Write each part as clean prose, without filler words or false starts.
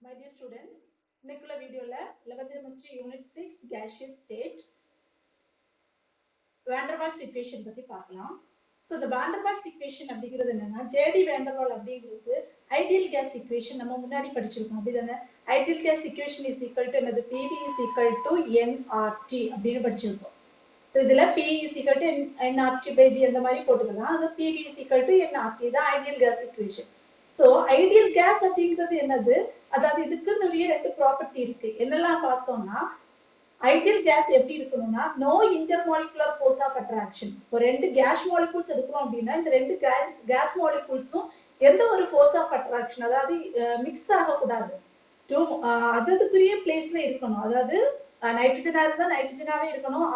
My dear students, இன்னைக்குள்ள வீடியோல 11th semester unit 6 gaseous state van der Waals equation பத்தி பார்க்கலாம். So the van der Waals equation அப்படிங்கிறது என்னன்னா JD van der Waals அப்படிங்கிறது ideal gas equation நம்ம முன்னாடி படிச்சிருக்கோம். அப்படிதானே ideal gas equation is equal to என்னது PV is equal to nRT அப்படின்னு படிச்சிருக்கோம். So இதுல P is equal to nRT by V அந்த மாதிரி போட்டுக்கலாம். அது PV is equal to nRT தான் ideal gas equation. So ideal gas அப்படிங்கிறது என்னது? அதாவது இதுக்கு நிறைய ரெண்டு ப்ராப்பர்ட்டி இருக்கு. என்னெல்லாம் பார்த்தோம்னா ஐடியல் கேஸ் எப்படி இருக்கணும்னா no intermolecular force of attraction. இப்போ ரெண்டு கேஸ் மாலிகூல்ஸ் எடுக்கிறோம் அப்படின்னா இந்த ரெண்டு கேஸ் மாலிகூல்ஸும் எந்த ஒரு ஃபோர்ஸ் ஆஃப் அட்ராக்ஷன் அதாவது மிக்ஸ் ஆகக்கூடாது. அதுக்குரிய பிளேஸ்ல இருக்கணும். அதாவது நைட்ரஜனா இருந்தா நைட்ரஜனாவே இருக்கணும்.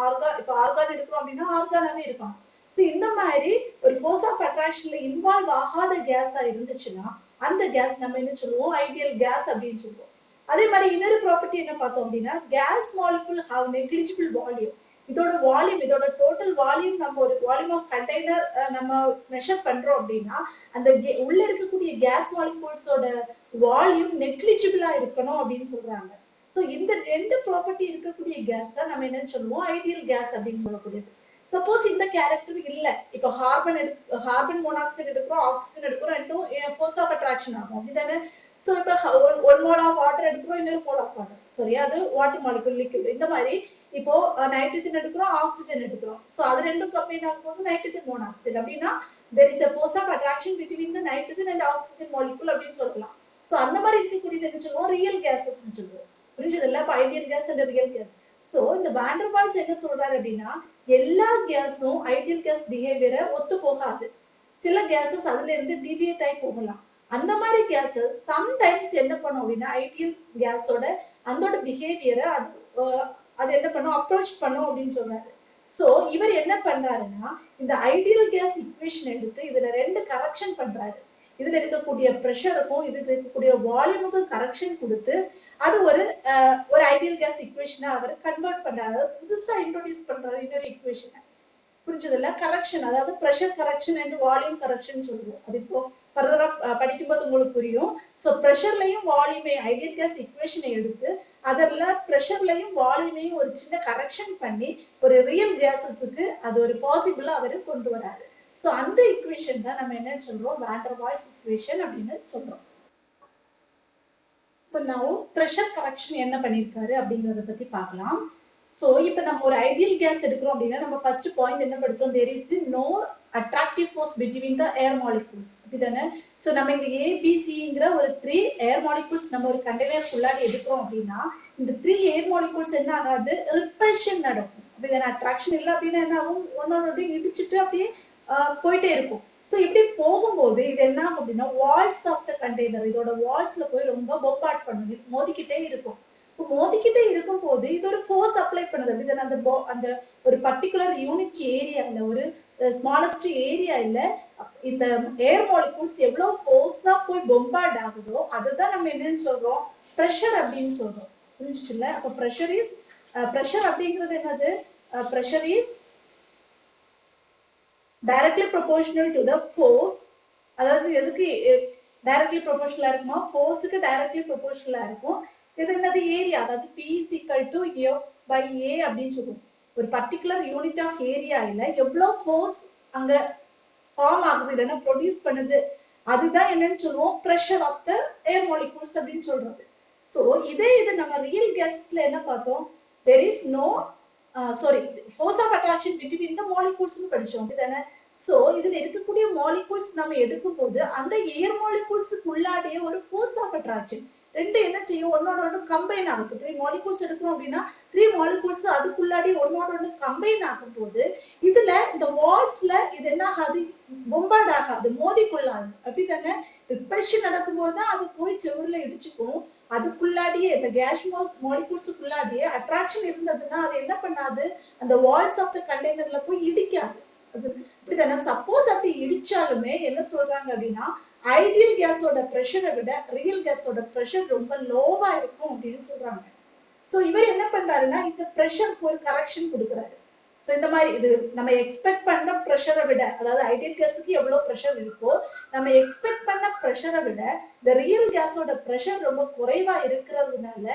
இப்போ ஆர்கான் எடுக்கிறோம் அப்படின்னா ஆர்கானாவே இருக்கணும். ஸோ இந்த மாதிரி ஒரு ஃபோர்ஸ் ஆஃப் அட்ராக்ஷன்ல இன்வால்வ் ஆகாத கேஸா இருந்துச்சுன்னா அந்த கேஸ் நம்ம என்ன சொல்லுவோம் ஐடியல் கேஸ் அப்படின்னு சொல்லுவோம். அதே மாதிரி இன்னொரு ப்ராப்பர்ட்டி என்ன பார்த்தோம் அப்படின்னா gas molecule have negligible volume. இதோட வால்யூம் இதோட டோட்டல் வால்யூம் நம்ம ஒரு வால்யூம் ஆஃப் கண்டெய்னர் நம்ம மெஷர் பண்றோம் அப்படின்னா அந்த உள்ள இருக்கக்கூடிய கேஸ் மாலிகுல்ஸோட வால்யூம் நெக்லிஜிபிளா இருக்கணும் அப்படின்னு சொல்றாங்க. ஸோ இந்த ரெண்டு ப்ராப்பர்ட்டி இருக்கக்கூடிய கேஸ் தான் நம்ம என்னன்னு சொல்லுவோம் ஐடியல் கேஸ் அப்படின்னு சொல்லக்கூடியது. சப்போஸ் இந்த கேரக்டர் இல்ல இப்போ கார்பன் மோனாக்சைடு எடுக்கிறோம் ஆக்சிஜன் எடுக்கிறோம் ரெண்டும் ஃபோர்ஸ் ஆஃப் அட்ராக்ஷன் ஆகும் அப்படிதானே. ஸோ இப்போ ஒரு மோல் ஆஃப் வாட்டர் எடுக்கிறோம் இன்னொரு மோல் ஆஃப் வாட்டர் சரி அது வாட்டர் மாலிகுல் லிக்விட். இந்த மாதிரி இப்போ நைட்ரஜன் எடுக்கிறோம் ஆக்சிஜன் எடுக்கிறோம். ஸோ அது ரெண்டும் கம்பைன் ஆகும்போது நைட்ரஜன் மோனாக்சைடு அப்படின்னா there is a force of attraction between the nitrogen and oxygen molecule அப்படின்னு சொல்லலாம். ஸோ அந்த மாதிரி இருக்கக்கூடியது என்ன சொல்லுவோம் ரியல் கேஸஸ் சொல்லுவோம். புரிஞ்சதில்ல இப்போ ideal gas and real gas. So இந்த van der Waals என்ன சொல்றாரு அப்படின்னா எல்லா கேஸும் ஐடியல் கேஸ் பிஹேவியரை ஒத்து போகாது. சில கேஸஸ் அதுல இருந்து டிவியேட் ஆகி போகலாம். அந்த மாதிரி கேஸஸ் சம்டைம்ஸ் என்ன பண்ணும் அப்படின்னா ஐடியல் கேஸோட அதோட பிஹேவியரை அது என்ன பண்ணும் அப்ரோச் பண்ணும் அப்படின்னு சொல்றாரு. ஸோ இவர் என்ன பண்றாருன்னா இந்த ஐடியல் கேஸ் இக்குவேஷன் எடுத்து இதுல ரெண்டு கரெக்ஷன் பண்றாரு. இதுல இருக்கக்கூடிய ப்ரெஷருக்கும் இதுல இருக்கக்கூடிய வால்யூமுக்கும் கரெக்ஷன் கொடுத்து அது ஒரு ஐடியல் கேஸ் இக்குவேஷனை அவர் கன்வெர்ட் பண்றாரு. புதுசா இன்ட்ரோடியூஸ் பண்றாரு இன்னொரு இக்குவேஷனை. புரிஞ்சதில்ல கரெக்ஷன் அதாவது pressure correction and volume correction சொல்லுவோம். அது இப்போ ஃபர்தரா படிக்கும்போது உங்களுக்கு புரியும். ஸோ ப்ரெஷர்லையும் வால்யூமையும் ஐடியல் கேஸ் இக்குவேஷனை எடுத்து அதில் ப்ரெஷர்லையும் வால்யூமையும் ஒரு சின்ன கரெக்ஷன் பண்ணி ஒரு ரியல் கேஸஸுக்கு அது ஒரு பாசிபிளா அவர் கொண்டு வராரு. ஸோ அந்த இக்குவேஷன் தான் நம்ம என்னன்னு சொல்றோம் van der Waals இக்குவேஷன் அப்படின்னு சொல்றோம். ஸோ now ப்ரெஷர் கரெக்ஷன் என்ன பண்ணியிருக்காரு அப்படிங்கிறத பத்தி பார்க்கலாம். ஸோ இப்போ நம்ம ஒரு ஐடியல் கேஸ் எடுக்கிறோம் அப்படின்னா நம்ம ஃபர்ஸ்ட் பாயிண்ட் என்ன படிச்சோம் there is no attractive force between the air molecules அப்படிதானே. ஸோ நம்ம இங்க ஏபிசிங்கிற ஒரு 3 ஏர் மாலிகூல்ஸ் நம்ம ஒரு கண்டெய்னர் உள்ளாடி எடுக்கிறோம் அப்படின்னா இந்த 3 ஏர் மாலிகூல்ஸ் என்ன ஆகாது ரிப்பல்ஷன் நடக்கும் அப்படிதானே. அட்ராக்ஷன் இல்லை அப்படின்னா என்ன ஆகும் ஒன்னொன்னு இடிச்சுட்டு அப்படியே போயிட்டே இருக்கும். ஸோ இப்படி போகும்போது இது என்ன ஆகும் அப்படின்னா வால்ஸ் ஆஃப் த கண்டெய்னர் இதோட வால்ஸ்ல போய் ரொம்ப பொம்பார்ட் பண்ணும் மோதிக்கிட்டே இருக்கும். மோதிக்கிட்டே இருக்கும் போது இது ஒரு ஃபோர்ஸ் அப்ளை பண்ணுது அப்படிதானே. அந்த ஒரு பர்டிகுலர் யூனிட் ஏரியால ஒரு ஸ்மாலஸ்ட் ஏரியா இல்ல இந்த ஏர் மாலிகூல்ஸ் எவ்வளவு ஃபோர்ஸா போய் பொம்பார்ட் ஆகுதோ அதுதான் நம்ம என்னன்னு சொல்றோம் ப்ரெஷர் அப்படின்னு சொல்றோம். புரிஞ்சுச்சுல்ல. அப்ப ப்ரெஷர் அப்படிங்கிறது என்னது pressure is directly proportional to the force. அதாவது எதுக்கு directly proportional இருக்குமா ஃபோர்ஸுக்கு directly proportional இருக்கும். இது என்னது ஏரியா அதாவது P is equal to F by A அப்படின்னு சொல்லுவோம். ஒரு பர்டிகுலர் யூனிட் ஆஃப் ஏரியால எவ்வளவு ஃபோர்ஸ் அங்க ஃபார்ம் ஆகுது இல்லைன்னா ப்ரொடியூஸ் பண்ணுது அதுதான் என்னன்னு சொல்லுவோம் pressure of the air molecules அப்படின்னு சொல்றது. ஸோ இது நம்ம ரியல் கேஸஸ்ல என்ன பார்த்தோம் there is no force of attraction between the molecules படிச்சோம் அப்படிதானே. சோ இதுல இருக்கக்கூடிய மாலிகூல்ஸ் நம்ம எடுக்கும் போது அந்த ஏர் மாலிகூல்ஸுக்கு உள்ளாடியே ஒரு ஃபோர்ஸ் ஆஃப் அட்ராக்ஷன் ரெண்டு என்ன செய்யும் ஒன்னோட ஒன்று கம்பைன் ஆகும். 3 மாலிகூல்ஸ் எடுக்கிறோம் அப்படின்னா 3 மாலிகூல்ஸ் அதுக்குள்ளாடி ஒன்னோட ஒன்று கம்பைன் ஆகும் போது இதுல இந்த வால்ஸ்ல இது என்ன ஆகாது பொம்பார்ட் ஆகாது மோதிக்கொள்ளாது அப்படித்தானே. ரிப்பல்ஷன் நடக்கும்போது தான் அது போய் செவுர்ல இடிச்சுக்கும். அதுக்குள்ளாடியே இந்த கேஸ் மாலிகூல்ஸுக்குள்ளாடியே அட்ராக்ஷன் இருந்ததுன்னா அது என்ன பண்ணாது அந்த வால்ஸ் ஆஃப் த கண்டெய்னர்ல போய் இடிக்காது. அது இப்படிதானே. சப்போஸ் அப்படி இடிச்சாலுமே என்ன சொல்றாங்க அப்படின்னா ஐடியல் கேஸோட ப்ரெஷரை விட ரியல் கேஸோட ப்ரெஷர் ரொம்ப லோவா இருக்கும் அப்படின்னு சொல்றாங்க. ஸோ இவர் என்ன பண்றாருன்னா இந்த ப்ரெஷருக்கு ஒரு கரெக்ஷன் கொடுக்குறாரு. சோ இந்த மாதிரி இது நம்ம எக்ஸ்பெக்ட் பண்ண பிரஷரை விட, அதாவது ஐடியல் கேஸுக்கு எவ்வளவு பிரஷர் இருக்கோ நம்ம எக்ஸ்பெக்ட் பண்ண பிரஷரை விட இந்த ரியல் கேஸோட பிரஷர் ரொம்ப குறைவா இருக்கிறதுனால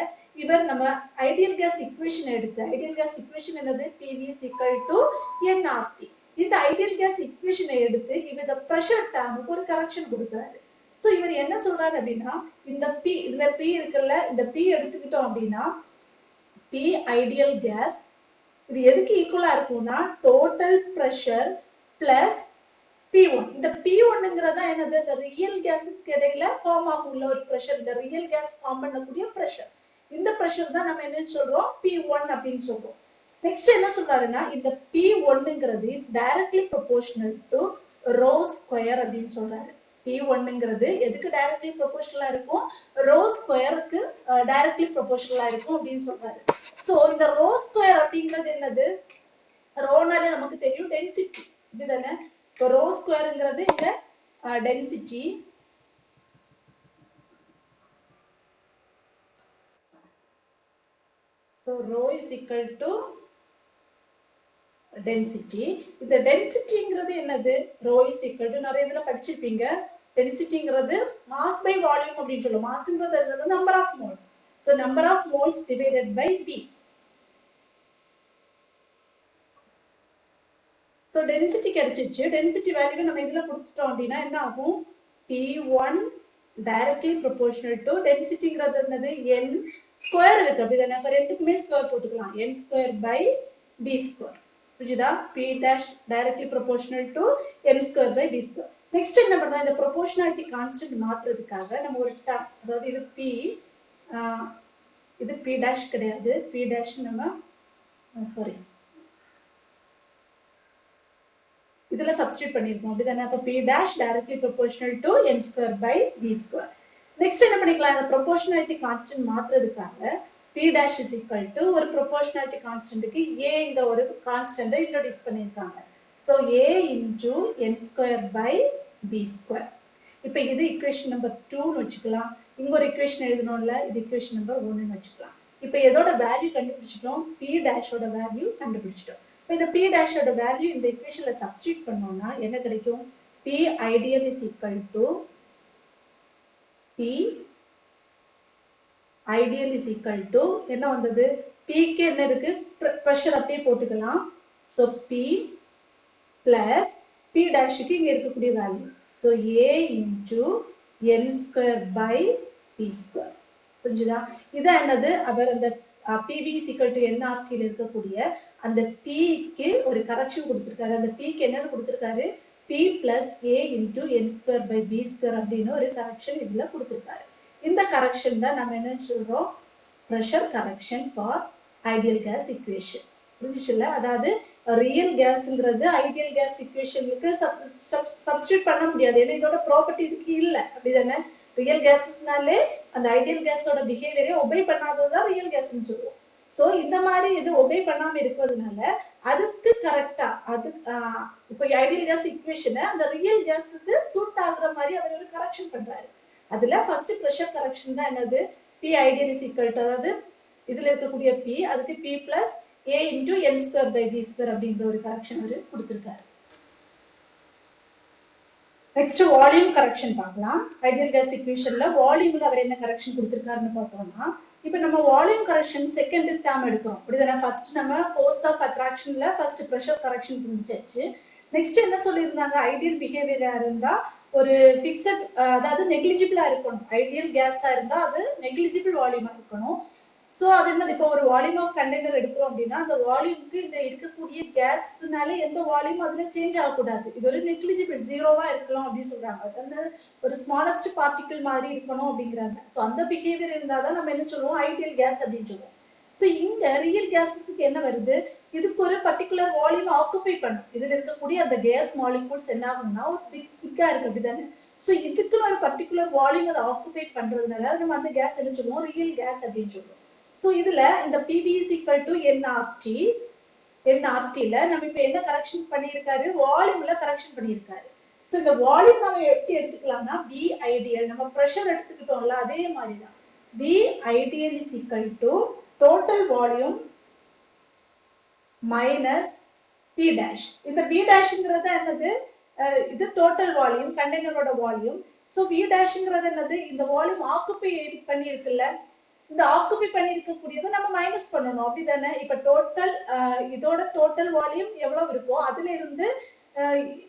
இவர் நம்ம ஐடியல் கேஸ் இக்குவேஷன் எடுத்து, ஐடியல் கேஸ் இக்குவேஷன் என்னது, PV is equal to nRT. இந்த ஐடியல் கேஸ் இக்குவேஷனை எடுத்து இவர் இந்த பிரஷர் டேர்முக்கு ஒரு கரெக்ஷன் கொடுக்குறாரு. சோ இவர் என்ன சொல்றாரு அப்படின்னா, இந்த P, இதுல P இருக்குல்ல, இந்த P எடுத்துக்கிட்டோம் அப்படின்னா P ஐடியல் கேஸ் இது எதுக்கு ஈக்குவலா இருக்கும்னா டோட்டல் பிரஷர் பிளஸ் P1. இந்த P1ங்கிறதா என்னது, இந்த ரியல் கேஸஸ்க்கு இடையில ஃபார்ம் ஆகும் உள்ள ஒரு பிரஷர், இந்த ரியல் கேஸ் ஃபார்ம் பண்ணக்கூடிய பிரஷர். இந்த பிரஷர் தான் நம்ம என்ன சொல்றோம், P1 அப்படின்னு சொல்றோம். நெக்ஸ்ட் என்ன சொல்றாருன்னா, இந்த P1ங்கிறது is directly proportional to rho square அப்படின்னு சொல்றாரு. P1ங்கிறது எதுக்கு டைரக்ட்லி ப்ரொபோர்ஷனலா இருக்கும், ரோ ஸ்கொயருக்கு டைரக்ட்லி ப்ரொபோர்ஷனலா இருக்கும் அப்படின்னு சொல்றாரு. சோ இந்த ரோ ஸ்கொயர் அப்படிங்கிறது என்னது, ரோனாலே நமக்கு தெரியும் டென்சிட்டி, இதுதானே. இப்போ ரோ ஸ்கொயர்ங்கிறது இங்க density. So rho is equal to density. இந்த டென்சிட்டிங்கிறது என்னது, rho is equal to, நிறைய இதுல படிச்சிருப்பீங்க, டென்சிட்டிங்கிறது மாஸ் பை வால்யூம் அப்படின்னு சொல்லுவோம். மாஸ்ங்கிறது என்னது, number of moles. So number of moles divided by V. So density கிடைச்சிச்சு. டென்சிட்டி வேல்யூ நம்ம இதுல கொடுத்துட்டோம் அப்படின்னா என்ன ஆகும், P1 directly proportional to டென்சிட்டிங்கிறது என்னது, n ஸ்கொயர் இருக்கு அப்படிதானே, அப்ப ரெண்டுக்குமே ஸ்கொயர் போட்டுக்கலாம், n square by b square. புரியுதா, P dash directly proportional to n square by b square. Next என்ன பண்றோம், இந்த ப்ரொபோர்ஷனாலிட்டி கான்ஸ்டன்ட் மாற்றுறதுக்காக நம்ம ஒரு டேர்ம், அதாவது இது P, இது P dash கிடையாது, P dash நம்ம சாரி இதுல சப்ஸ்டிட்யூட் பண்ணிருக்கோம் அப்படிதானே, அப்ப P dash directly proportional to n square by b square. Next என்ன பண்ணிக்கலாம், இந்த ப்ரொபோர்ஷனாலிட்டி கான்ஸ்டன்ட் மாற்றுறதுக்காக P dash is equal to ஒரு ப்ரொபோர்ஷனாலிட்டி கான்ஸ்டன்ட்க்கு a ஒரு கான்ஸ்டன்ட்டை இன்ட்ரோடியூஸ் பண்ணிருக்காங்க. So a into n square by b square. இப்போ இது ஈக்குவேஷன் நம்பர் 2 னு வச்சுக்கலாம். இங்க ஒரு ஈக்குவேஷன் எழுதணும்ல, இது ஈக்குவேஷன் நம்பர் 1 னு வச்சுக்கலாம். இப்போ எதோட வேல்யூ கண்டுபிடிச்சிட்டோம், P dash ஓட வேல்யூ கண்டுபிடிச்சிட்டோம். இந்த P dash ஓட வேல்யூ இந்த ஈக்குவேஷன்ல சப்ஸ்டிட்யூட் பண்ணோம்னா என்ன கிடைக்கும், P ideal is equal to P ideal is equal to என்ன வந்தது, P க்கு என்ன இருக்கு, பிரஷர் அப்படியே போட்டுக்கலாம். So P plus P dash க்கு இங்க இருக்கக்கூடிய value, so A into n square by p square. புரிஞ்சுதா, இதான் என்னது, அவர் அந்த PV is equal to nRT ல இருக்கக்கூடிய அந்த P க்கு ஒரு கரெக்ஷன் கொடுத்திருக்காரு. அந்த P க்கு என்ன கொடுத்திருக்காரு, P plus A into n square by b square அப்படின்னு ஒரு கரெக்ஷன் இதுல கொடுத்திருக்காரு. இந்த கரெக்ஷன் தான் நம்ம என்ன சொல்றோம், pressure correction for ideal gas equation. புரிஞ்சுச்சுல, அதாவது ரியல் கேஸ்ங்கிறது ஐடியல் கேஸ் இக்குவேஷனுக்கு சப்ஸ்டிட்யூட் பண்ண முடியாது, ஏன்னா இதோட ப்ராப்பர்ட்டி இதுக்கு இல்ல அப்படிதானே. ரியல் கேஸஸ்னாலே அந்த ஐடியல் கேஸோட பிஹேவியரை ஒபே பண்ணாததுதான் ரியல் கேஸ்ன்னு சொல்லுவோம். சோ இந்த மாதிரி இது ஒபே பண்ணாம இருக்கிறதுனால அதுக்கு கரெக்டா, அது இப்போ ஐடியல் கேஸ் இக்குவேஷனை அந்த ரியல் கேஸுக்கு சூட் ஆகுற மாதிரி அவர் ஒரு கரெக்ஷன் பண்றாரு. அதுல ஃபர்ஸ்ட் பிரஷர் கரெக்ஷன் தான் என்னது, P ideal is equal to, அதாவது இதுல இருக்கக்கூடிய P அதுக்கு P plus A into n square by b square அப்படிங்கிற ஒரு கரெக்ஷன் அவர் கொடுத்திருக்காரு. நெக்ஸ்ட் வால்யூம் கரெக்ஷன் பார்க்கலாம். ஐடியல் கேஸ் இக்குவேஷன்ல வால்யூம்ல அவர் என்ன கரெக்ஷன் கொடுத்திருக்காருன்னு பார்த்தோம்னா, இப்போ நம்ம வால்யூம் கரெக்ஷன் செகண்ட் டேர்ம் எடுக்கிறோம் அப்படிதானே. ஃபர்ஸ்ட் நம்ம ஃபோர்ஸ் ஆஃப் அட்ராக்ஷன்ல ஃபர்ஸ்ட் பிரஷர் கரெக்ஷன் முடிஞ்சாச்சு. நெக்ஸ்ட் என்ன சொல்லியிருந்தாங்க, ஐடியல் பிஹேவியரா இருந்தா ஒரு ஃபிக்ஸட், அதாவது நெக்லிஜிபிளா இருக்கணும். ஐடியல் கேஸா இருந்தா அது நெக்லிஜிபிள் வால்யூமா இருக்கணும். சோ அது என்னது, இப்போ ஒரு வால்யூம் ஆஃப் கண்டெய்னர் எடுக்கிறோம் அப்படின்னா அந்த வால்யூமுக்கு இந்த இருக்கக்கூடிய கேஸ்னால எந்த வால்யூம் அதுல சேஞ்ச் ஆகக்கூடாது, இது ஒரு நெக்லிஜிபிள் ஜீரோவா இருக்கலாம் அப்படின்னு சொல்றாங்க. அது ஒரு ஸ்மாலஸ்ட் பார்ட்டிகிள் மாதிரி இருக்கணும் அப்படிங்கிறாங்க. சோ அந்த பிஹேவியர் இருந்தாதான் நம்ம என்ன சொல்லுவோம், ஐடியல் கேஸ் அப்படின்னு சொல்லுவோம். சோ இங்க ரியல் கேஸஸ்க்கு என்ன வருது, இதுக்கு ஒரு பர்டிகுலர் வால்யூம் ஆக்குபை பண்ணும். இதுல இருக்கக்கூடிய அந்த கேஸ் மாலிகூல்ஸ் என்ன ஆகும்னா ஒரு பிக்கா இருக்கு அப்படிதானே. சோ இதுக்குன்னு ஒரு பர்டிகுலர் வால்யூம் அதை ஆக்குபை பண்றதுனால நம்ம அந்த கேஸ் என்ன சொல்லுவோம், ரியல் கேஸ் அப்படின்னு சொல்லுவோம். சோ இதுல இந்த PV is equal to nRT, nRT-ல நம்ம இப்ப என்ன கரெக்ஷன் பண்ணியிருக்காரு, வால்யூம்ல கரெக்ஷன் பண்ணியிருக்காரு. சோ இந்த வால்யூம் நம்ம எப்படி எடுத்துக்கலாம்னா V ideal, நம்ம பிரஷர் எடுத்துக்கிட்டோம்ல அதே மாதிரி தான். V ideal is equal to total volume minus P dash. இந்த V dashங்கிறது என்னது? இது total volume, container volume. So V dashங்கிறது என்னது? இந்த volume occupy பண்ணி இருக்குல்ல, இந்த ஆக்குபை பண்ணிருக்கக்கூடியதை நம்ம மைனஸ் பண்ணணும் அப்படிதானே. இப்ப டோட்டல் இதோட டோட்டல் வால்யூம் எவ்வளவு இருக்கோ அதுல இருந்து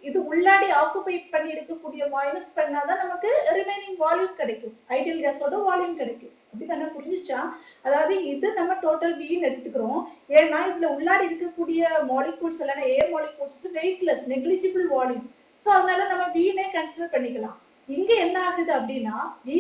இது உள்ளாடி ஆக்குபை பண்ணி இருக்கக்கூடிய மைனஸ் பண்ணாதான் நமக்கு ரிமைனிங் வால்யூம் கிடைக்கும், ஐடியல் கேஸோட வால்யூம் கிடைக்கும். அப்படிதானே, புரிஞ்சுச்சா? அதாவது இது நம்ம டோட்டல் வின்னு எடுத்துக்கிறோம். ஏன்னா இதுல உள்ளாடி இருக்கக்கூடிய மாலிகூல்ஸ் எல்லாம் are molecules weightless negligible volume. So அதனால நம்ம வீனே கன்சிடர் பண்ணிக்கலாம். இங்க என்ன ஆகுது அப்படின்னா வி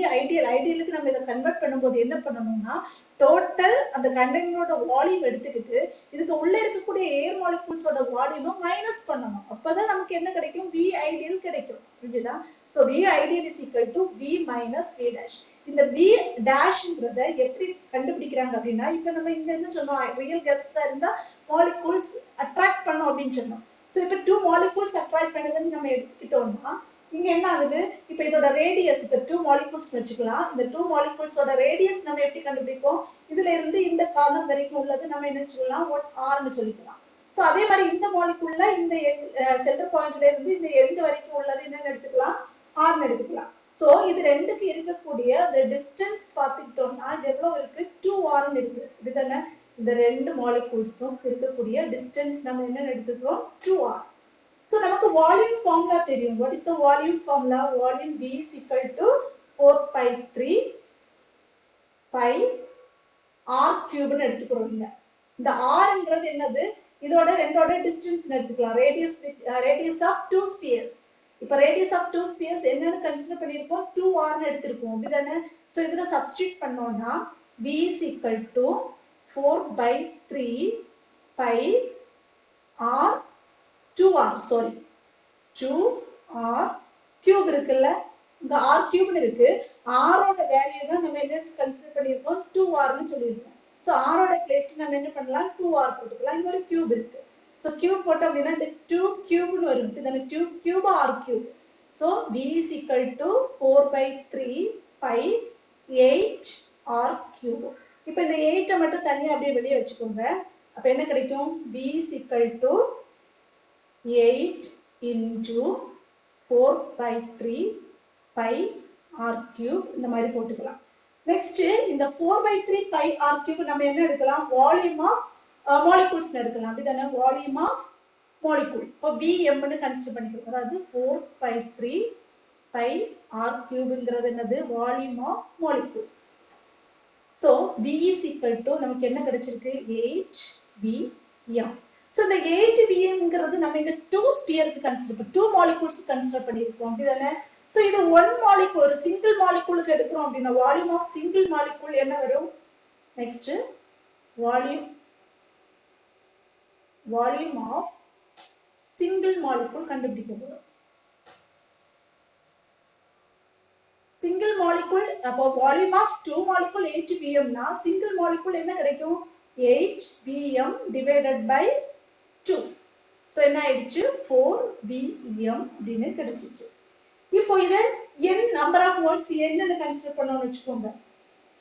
ஐடியலுக்கு நம்ம இதை கன்வெர்ட் பண்ணும்போது என்ன பண்ணணும்னா டோட்டல் அந்த கண்டெய்னரோட வால்யூம் எடுத்துக்கிட்டு இதுக்கு உள்ள இருக்கக்கூடிய ஏர் மாலிகூல்ஸோட வால்யூமை மைனஸ் பண்ணணும். அப்பதான் நமக்கு என்ன கிடைக்கும்? வி ஐடியல் கிடைக்கும். புரிஞ்சுதா? So V ideal is equal to V minus V dash. இந்த வி டேஷ்ங்கிறத எப்படி கண்டுபிடிக்கிறாங்க அப்படின்னா, இப்ப நம்ம இங்க என்ன சொன்னோம்? ரியல் கேஸா இருந்தா மாலிகூல்ஸ் அட்ராக்ட் பண்ணும் அப்படின்னு சொன்னோம். ஸோ இப்ப 2 மாலிகூல்ஸ் அட்ராக்ட் பண்ணுதுன்னு நம்ம எடுத்துக்கிட்டோம்னா இங்க என்ன ஆகுது? இப்ப இதோட ரேடியஸ், இப்ப 2 மாலிகூல்ஸ் வச்சுக்கலாம். இந்த 2 மாலிகூல்ஸோட ரேடியஸ் நம்ம எப்படி கண்டுபிடிப்போம்? இதுல இருந்து இந்த காலம் வரைக்கும் உள்ளது நம்ம என்ன சொல்லலாம்? ஆர்னு சொல்லிக்கலாம். சோ அதே மாதிரி இந்த மாலிகூல்ல இந்த சென்டர் பாயிண்ட்ல இருந்து இந்த எண்ட் வரைக்கும் உள்ளது என்னன்னு எடுத்துக்கலாம்? ஆர்னு எடுத்துக்கலாம். சோ இது ரெண்டுக்கு இருக்கக்கூடிய the distance பார்த்துக்கிட்டோம்னா எவ்வளவு இருக்கு? 2r இருக்கு. இதுதானே இந்த ரெண்டு மாலிகூல்ஸும் இருக்கக்கூடிய டிஸ்டன்ஸ் நம்ம என்ன எடுத்துக்கிறோம்? 2r. So நமக்கு வால்யூம் ஃபார்முலா தெரியும். What is the volume formula? Volume V is equal to 4 pi 3 pi r cube ன்னு எடுத்துக்கிறோம். இந்த rங்கிறது என்னது? இதோட ரெண்டோட டிஸ்டன்ஸ் எடுத்துக்கலாம். radius of two spheres. இப்ப radius of two spheres என்னன்னு கன்சிடர் பண்ணிருக்கோம்? 2r ன்னு எடுத்திருக்கோம். அப்படிதானே? சோ இதுல சப்ஸ்டிட்யூட் பண்ணோம்னா V is equal to 4 by 3 pi r 2r, sorry, 2r cube இருக்குல்ல, இந்த r cube இருக்கு. r ஓட வேல்யூ தான் நம்ம என்ன கன்சிடர் பண்ணிருக்கோம்? 2r ன்னு சொல்லிருக்கோம். சோ r ஓட பிளேஸ்ல நம்ம என்ன பண்ணலாம்? 2r போட்டுக்கலாம். இங்க ஒரு cube இருக்கு. சோ cube போட்டோம் அப்படின்னா இந்த 2 cube ன்னு வரும். இதன cube r cube. So v is equal to 4 by 3 pi 8 r cube. இப்போ இந்த 8 மட்டும் தனியா அப்படியே வெளியே வச்சுக்கோங்க. அப்ப என்ன கிடைக்கும்? v is equal to 8 into 4 by 3 pi r cube இந்த மாதிரி போட்டுக்கலாம். நெக்ஸ்ட் இந்த 4 by 3 pi r cube நம்ம என்ன எடுக்கலாம்? வால்யூம் ஆஃப் மாலிகூல்ஸ் எடுக்கலாம். அப்படிதானே? Volume of molecule. இப்போ Vm ன்னு கன்சிடர் பண்ணிக்கலாம். அதாவது 4 by 3 pi r cubeங்கிறது என்னது? Volume of molecules. So V is equal to நமக்கு என்ன கிடைச்சிருக்கு? 8Vm. So the 8Vmங்கிறது நம்ம இந்த 2 ஸ்பியருக்கு கன்சிடர் 2 மாலிகூல்ஸ் கன்சிடர் பண்ணிருக்கோம். அப்படிதானே? சோ இது 1 மாலிகூல், ஒரு சிங்கிள் மாலிகூலுக்கு எடுக்கிறோம் அப்படின்னா வால்யூம் ஆஃப் சிங்கிள் மாலிகூல் என்ன வரும்? Next volume of single molecule கண்டுபிடிக்க போறோம். சிங்கிள் மாலிகூல், அப்போ வால்யூம் ஆஃப் 2 மாலிகூல் 8Vm னா சிங்கிள் மாலிகூல் என்ன கிடைக்கும்? 8Vm divided by 2. சோ என்ன ஆயிடுச்சு? 4Vm அப்படின்னு கிடைச்சிச்சு. இப்போ இத n நம்பர் ஆஃப் மோல்ஸ் என்னன்னு கன்சிடர் பண்ணனும்னு வெச்சுக்கோங்க.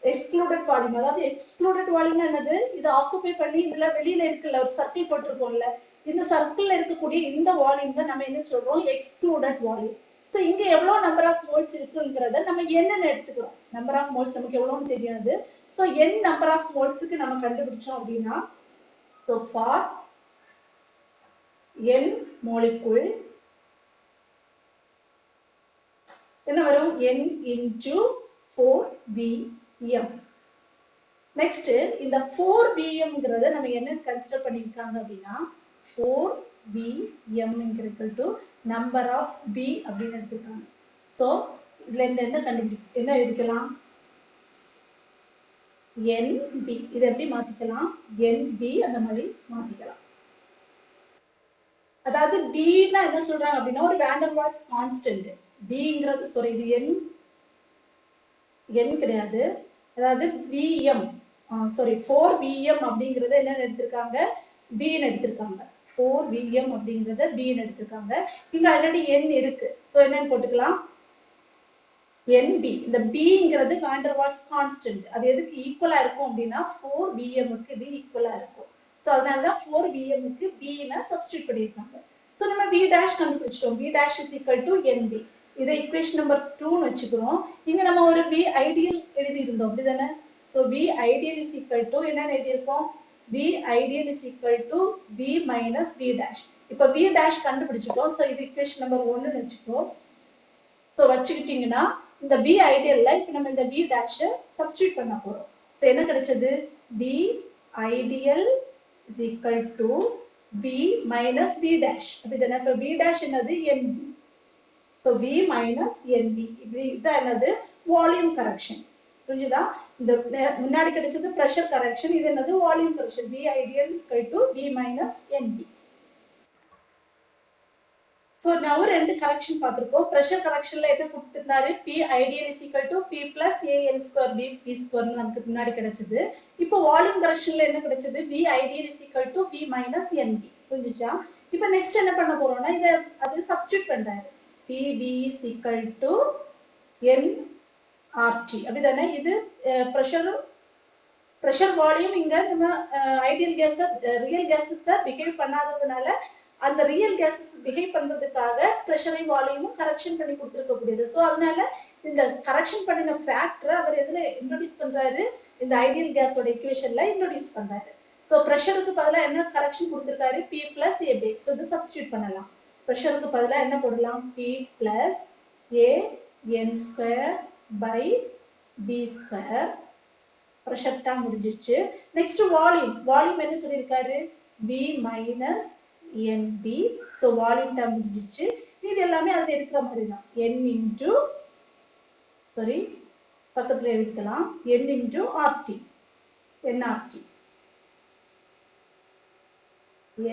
எக்ஸ்க்ளூடட் வால்யூம், அதாவது எக்ஸ்க்ளூடட் வால்யூம் என்னது? இது ஆக்குபை பண்ணி இதுல வெளியில இருக்குல்ல ஒரு சர்க்கிள் போட்டுருக்கோம்ல, இந்த சர்க்கிள்ல இருக்கக்கூடிய இந்த வால்யூம் தான் நம்ம என்ன சொல்றோம்? Excluded volume. சோ இங்க எவ்வளவு நம்பர் ஆஃப் மோல்ஸ் இருக்குங்கிறத நம்ம என்னன்னு எடுத்துக்கிறோம். நம்பர் ஆஃப் மோல்ஸ் நமக்கு எவ்வளவுன்னு தெரியாது. சோ n நம்பர் ஆஃப் மோல்ஸ்க்கு நம்ம கண்டுபிடிச்சோம் அப்படின்னா, சோ ஃபார் n molecule என்ன வரும்? n into 4Vm. நெக்ஸ்ட் இந்த 4Vmங்கிறத நம்ம என்ன கன்சிடர் பண்ணிருக்காங்க அப்படின்னா 4Vm = நம்பர் ஆஃப் B அப்படின்னு எடுத்துக்காங்க. சோ இதுல என்ன எடுக்கலாம்? NB. இதை எப்படி மாத்திக்கலாம்? NB அந்த மாதிரி மாத்திக்கலாம். அதாவது B னா என்ன சொல்றாங்க அப்படின்னா ஒரு வான் டெர் வால்ஸ் கான்ஸ்டன்ட். Bங்கிறது சாரி இது n கிடையாது. அதாவது Vm சாரி 4Vm அப்படிங்கறத என்ன எடுத்திருக்காங்க? B ன்னு எடுத்திருக்காங்க. 4Vm அப்படிங்கறத B ன்னு எடுத்திருக்காங்க. இங்க ஆல்ரெடி n இருக்கு. சோ என்னன்னு போட்டுக்கலாம்? NB. இந்த Bங்கிறது வான் டெர் வால்ஸ் கான்ஸ்டன்ட். அது எதுக்கு ஈக்குவலா இருக்கும் அப்படின்னா 4Vm க்கு இது ஈக்குவலா இருக்கும். ஸோ அதனால தான் 4vmக்கு b சப்ஸ்டியூட் பண்ணியிருக்காங்க. ஸோ நம்ம v டேஷ் கண்டுபிடிச்சிட்டோம். v dash is equal to nb. இதை ஈக்குவேஷன் நம்பர் 2ன்னு வச்சுக்கிறோம். இங்க நம்ம ஒரு v ஐடியல் எழுதி இருந்தோம் அப்படிதானே? So v ideal is equal to என்னன்னு எழுதியிருக்கோம்? v ideal is equal to v minus v dash. இப்போ v டேஷ் கண்டுபிடிச்சிட்டோம். ஸோ இது ஈக்குவேஷன் நம்பர் 1ன்னு வச்சுக்கோம். ஸோ வச்சுக்கிட்டீங்கன்னா இந்த v ஐடியல்ல இப்போ நம்ம இந்த v டேஷ் சப்ஸ்டியூட் பண்ண போறோம். ஸோ என்ன கிடைச்சது? v ideal is equal to v minus v dash. அப்படிதானே? இப்போ v dash என்னது? nb. So v minus nb. இதுதான் என்னது? Volume correction. புரிஞ்சுதா? இந்த முன்னாடி கிடைச்சது பிரஷர் கரெக்ஷன், இது என்னது? Volume correction. v ideal equal to v minus nb. So now ரெண்டு கரெக்ஷன் பார்த்திருக்கோம். பிரஷர் கரெக்ஷன்ல என்ன கொடுத்திருந்தாரு? p ideal is equal to p plus an square b p square நமக்கு முன்னாடி கிடைச்சது. இப்போ வால்யூம் கரெக்ஷன்ல என்ன கிடைச்சது? v ideal is equal to v minus nb. புரிஞ்சுச்சா? இப்போ நெக்ஸ்ட் என்ன பண்ண போறோம்னா இத அது சப்ஸ்டிட்யூட் பண்றாரு. pv is equal to nRT. அப்படிதானே? இது பிரஷர் வால்யூம் இங்க நம்ம ideal gas real gases behave பண்ணாததுனால அந்த ரியல் கேஸஸ் பிஹேவ் பண்றதுக்காக பிரஷரை வால்யூமும் கரெக்ஷன் பண்ணி கொடுத்துருக்க கூடியது. ஸோ அதனால இந்த கரெக்ஷன் பண்ணின ஃபேக்டரை அவர் எதுல இன்ட்ரோடியூஸ் பண்றாரு? இந்த ஐடியல் கேஸோட ஈக்குவேஷன்ல இன்ட்ரோடியூஸ் பண்றாரு. ஸோ பிரஷருக்கு பதிலாக என்ன கரெக்ஷன் கொடுத்துருக்காரு? p plus a base. So இது சப்ஸ்டியூட் பண்ணலாம். பிரஷருக்கு பதிலாக என்ன போடலாம்? p plus a n square by b square. Pressure term முடிஞ்சிருச்சு. நெக்ஸ்ட் வால்யூம் என்ன சொல்லியிருக்காரு? v minus nb. So volume term முடிஞ்சிருச்சு. இது எல்லாமே அதுல இருக்கிற மாதிரி தான். n இன்டு பக்கத்துல எழுதிக்கலாம். n into RT. nRT.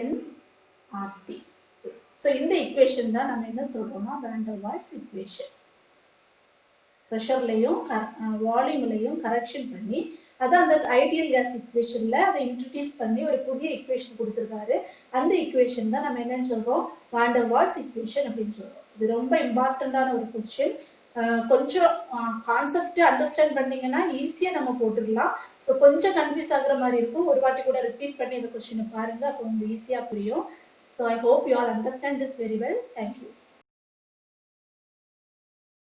nRT. So இந்த ஈக்குவேஷன் தான் நம்ம என்ன சொல்றோம்னா வான் டெர் வால்ஸ் ஈக்குவேஷன். ப்ரெஷர்லையும் வால்யூம்லையும் கரெக்ஷன் பண்ணி அதான் அந்த ஐடியல் கேஸ் ஈக்குவேஷன்ல அதை இன்ட்ரோடியூஸ் பண்ணி ஒரு புதிய ஈக்குவேஷன் கொடுத்துருக்காரு. அந்த ஈக்குவேஷன் தான் நம்ம என்னன்னு சொல்றோம்? வான் டெர் வால்ஸ் ஈக்குவேஷன் அப்படின்னு சொல்றோம். இது ரொம்ப இம்பார்ட்டண்டான ஒரு கொஸ்டின். கொஞ்சம் கான்செப்ட் அண்டர்ஸ்டாண்ட் பண்ணீங்கன்னா ஈஸியா நம்ம போட்டுடலாம். ஸோ கொஞ்சம் கன்ஃபியூஸ் ஆகுற மாதிரி இருக்கும். ஒரு வாட்டி கூட ரிப்பீட் பண்ணி அந்த கொஸ்டினை பாருங்க, அப்போ உங்களுக்கு ஈஸியா புரியும். So I hope you all understand this very well. Thank you.